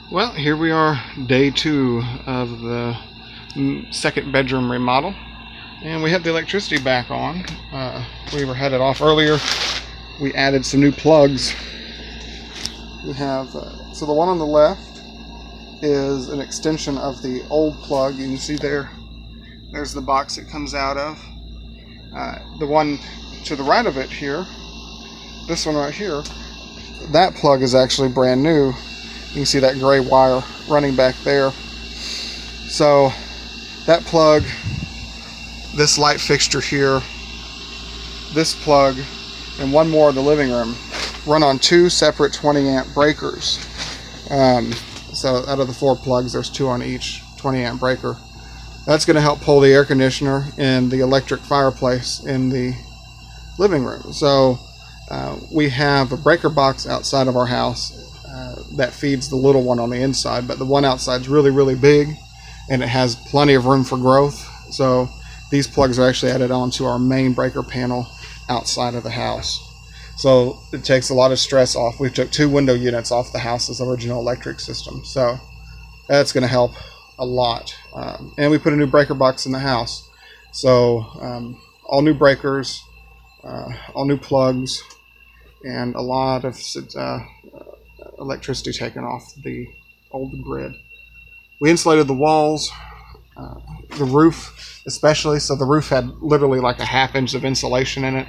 Well, here we are, day 2 of the second bedroom remodel, and we have the electricity back on. We were had it off earlier. We added some new plugs. We have so the one on the left is an extension of the old plug. You can see there's the box it comes out of. The one to the right of it here, this one right here, that plug is actually brand new. You can see that gray wire running back there. So that plug, this light fixture here, this plug, and one more in the living room run on 2 separate 20 amp breakers. So out of the 4 plugs, there's 2 on each 20 amp breaker. That's going to help pull the air conditioner and the electric fireplace in the living room. So we have a breaker box outside of our house that feeds the little one on the inside, but the one outside is really, really big, and it has plenty of room for growth. So these plugs are actually added on to our main breaker panel outside of the house. So it takes a lot of stress off. We took 2 window units off the house's original electric system, so that's going to help a lot. And we put a new breaker box in the house, so all new breakers, all new plugs, and a lot of electricity taken off the old grid. We insulated the walls, the roof especially, so the roof had literally like a ½ inch of insulation in it.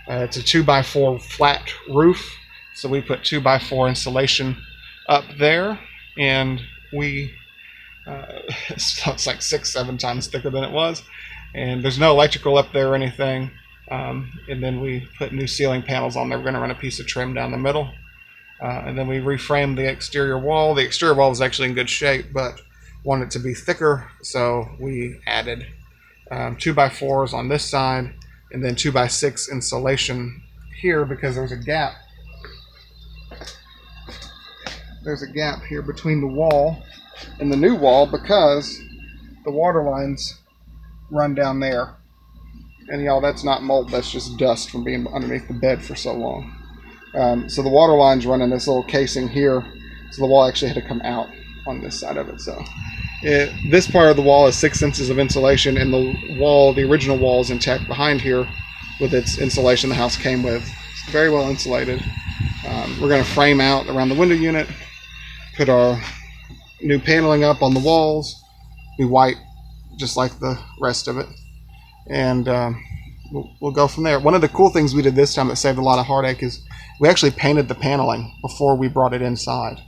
It's a 2x4 flat roof, so we put 2x4 insulation up there, and we it's like 6-7 times thicker than it was, and there's no electrical up there or anything. And then we put new ceiling panels on there. We're going to run a piece of trim down the middle. And then we reframed the exterior wall. The exterior wall was actually in good shape, but wanted it to be thicker, so we added 2x4s on this side, and then 2x6 insulation here because there's a gap. There's a gap here between the wall and the new wall because the water lines run down there. And y'all, that's not mold, that's just dust from being underneath the bed for so long. So the water lines run in this little casing here, so the wall actually had to come out on this side of it. So this part of the wall is 6 inches of insulation, and the original wall is intact behind here with its insulation the house came with. It's very well insulated. We're going to frame out around the window unit, put our new paneling up on the walls, be white just like the rest of it, and we'll go from there. One of the cool things we did this time that saved a lot of heartache is we actually painted the paneling before we brought it inside.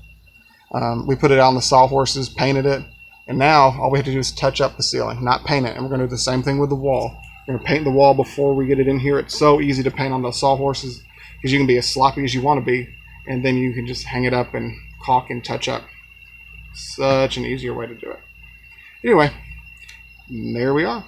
We put it out on the sawhorses, painted it, and now all we have to do is touch up the ceiling, not paint it. And we're going to do the same thing with the wall. We're going to paint the wall before we get it in here. It's so easy to paint on those sawhorses because you can be as sloppy as you want to be, and then you can just hang it up and caulk and touch up. Such an easier way to do it. Anyway, there we are.